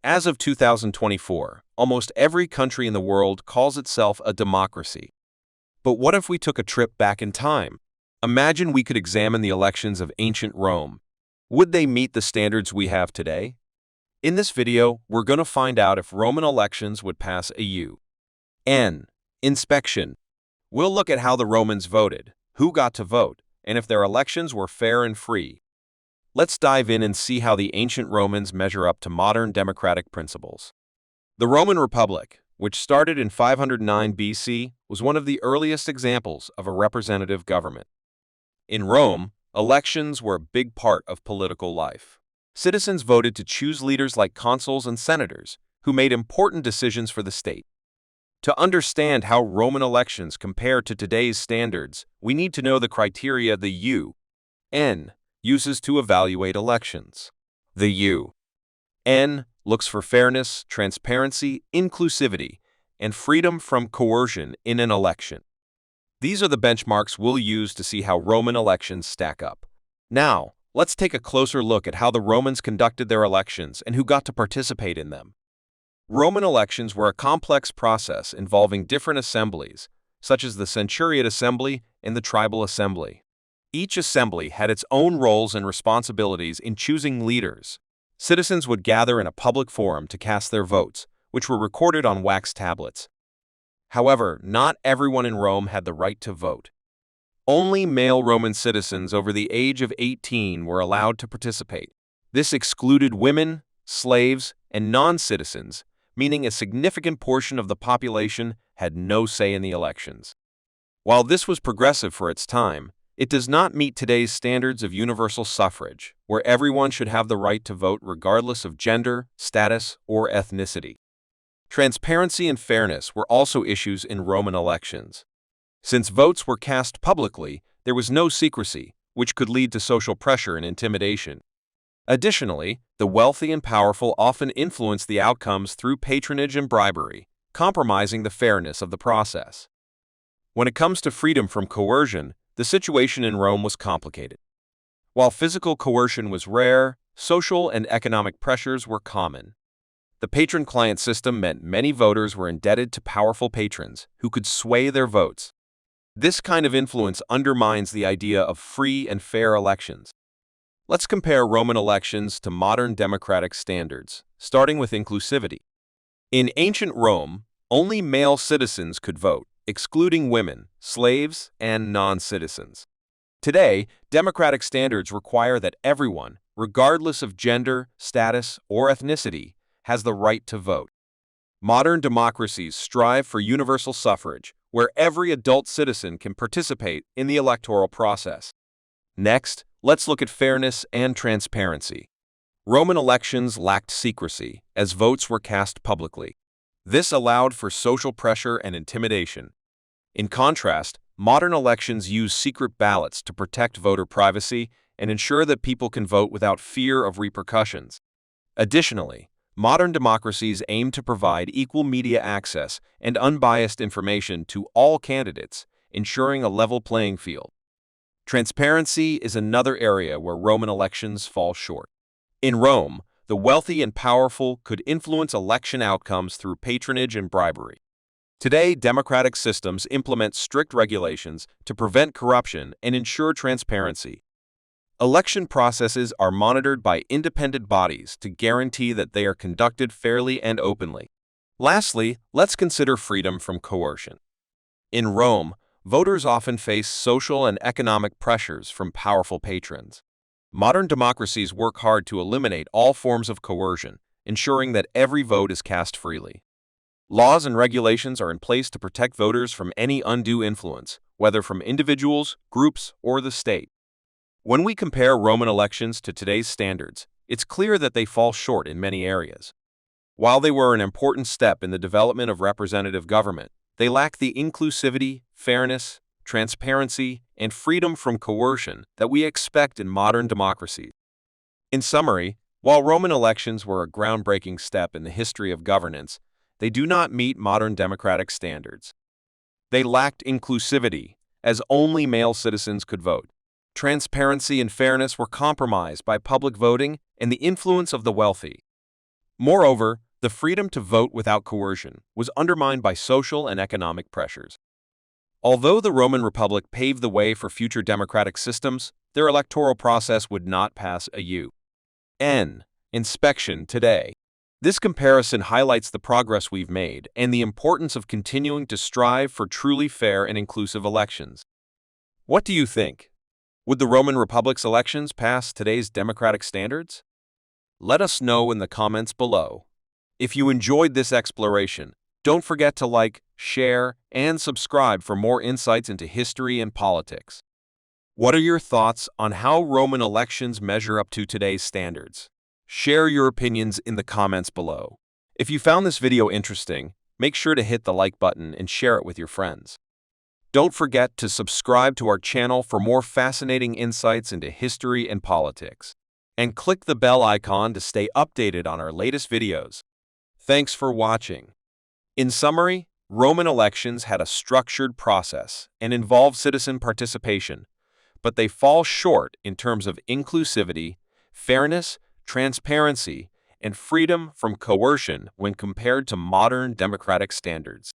As of 2024, almost every country in the world calls itself a democracy. But what if we took a trip back in time? Imagine we could examine the elections of ancient Rome. Would they meet the standards we have today? In this video, we're going to find out if Roman elections would pass a UN inspection. We'll look at how the Romans voted, who got to vote, and if their elections were fair and free. Let's dive in and see how the ancient Romans measure up to modern democratic principles. The Roman Republic, which started in 509 BC, was one of the earliest examples of a representative government. In Rome, elections were a big part of political life. Citizens voted to choose leaders like consuls and senators, who made important decisions for the state. To understand how Roman elections compare to today's standards, we need to know the criteria the UN uses to evaluate elections. The UN looks for fairness, transparency, inclusivity, and freedom from coercion in an election. These are the benchmarks we'll use to see how Roman elections stack up. Now, let's take a closer look at how the Romans conducted their elections and who got to participate in them. Roman elections were a complex process involving different assemblies, such as the centuriate assembly and the tribal assembly. Each assembly had its own roles and responsibilities in choosing leaders. Citizens would gather in a public forum to cast their votes, which were recorded on wax tablets. However, not everyone in Rome had the right to vote. Only male Roman citizens over the age of 18 were allowed to participate. This excluded women, slaves, and non-citizens, meaning a significant portion of the population had no say in the elections. While this was progressive for its time, it does not meet today's standards of universal suffrage, where everyone should have the right to vote regardless of gender, status, or ethnicity. Transparency and fairness were also issues in Roman elections. Since votes were cast publicly, there was no secrecy, which could lead to social pressure and intimidation. Additionally, the wealthy and powerful often influenced the outcomes through patronage and bribery, compromising the fairness of the process. When it comes to freedom from coercion, the situation in Rome was complicated. While physical coercion was rare, social and economic pressures were common. The patron-client system meant many voters were indebted to powerful patrons who could sway their votes. This kind of influence undermines the idea of free and fair elections. Let's compare Roman elections to modern democratic standards, starting with inclusivity. In ancient Rome, only male citizens could vote, excluding women, slaves, and non-citizens. Today, democratic standards require that everyone, regardless of gender, status, or ethnicity, has the right to vote. Modern democracies strive for universal suffrage, where every adult citizen can participate in the electoral process. Next, let's look at fairness and transparency. Roman elections lacked secrecy, as votes were cast publicly. This allowed for social pressure and intimidation. In contrast, modern elections use secret ballots to protect voter privacy and ensure that people can vote without fear of repercussions. Additionally, modern democracies aim to provide equal media access and unbiased information to all candidates, ensuring a level playing field. Transparency is another area where Roman elections fall short. In Rome, the wealthy and powerful could influence election outcomes through patronage and bribery. Today, democratic systems implement strict regulations to prevent corruption and ensure transparency. Election processes are monitored by independent bodies to guarantee that they are conducted fairly and openly. Lastly, let's consider freedom from coercion. In Rome, voters often face social and economic pressures from powerful patrons. Modern democracies work hard to eliminate all forms of coercion, ensuring that every vote is cast freely. Laws and regulations are in place to protect voters from any undue influence, whether from individuals, groups, or the state. When we compare Roman elections to today's standards, it's clear that they fall short in many areas. While they were an important step in the development of representative government, they lack the inclusivity, fairness, transparency, and freedom from coercion that we expect in modern democracies. In summary, while Roman elections were a groundbreaking step in the history of governance, they do not meet modern democratic standards. They lacked inclusivity, as only male citizens could vote. Transparency and fairness were compromised by public voting and the influence of the wealthy. Moreover, the freedom to vote without coercion was undermined by social and economic pressures. Although the Roman Republic paved the way for future democratic systems, their electoral process would not pass a UN inspection today. This comparison highlights the progress we've made and the importance of continuing to strive for truly fair and inclusive elections. What do you think? Would the Roman Republic's elections pass today's democratic standards? Let us know in the comments below. If you enjoyed this exploration, don't forget to like, share, and subscribe for more insights into history and politics. What are your thoughts on how Roman elections measure up to today's standards? Share your opinions in the comments below. If you found this video interesting, make sure to hit the like button and share it with your friends. Don't forget to subscribe to our channel for more fascinating insights into history and politics. And click the bell icon to stay updated on our latest videos. Thanks for watching. In summary, Roman elections had a structured process and involved citizen participation, but they fall short in terms of inclusivity, fairness, transparency, and freedom from coercion when compared to modern democratic standards.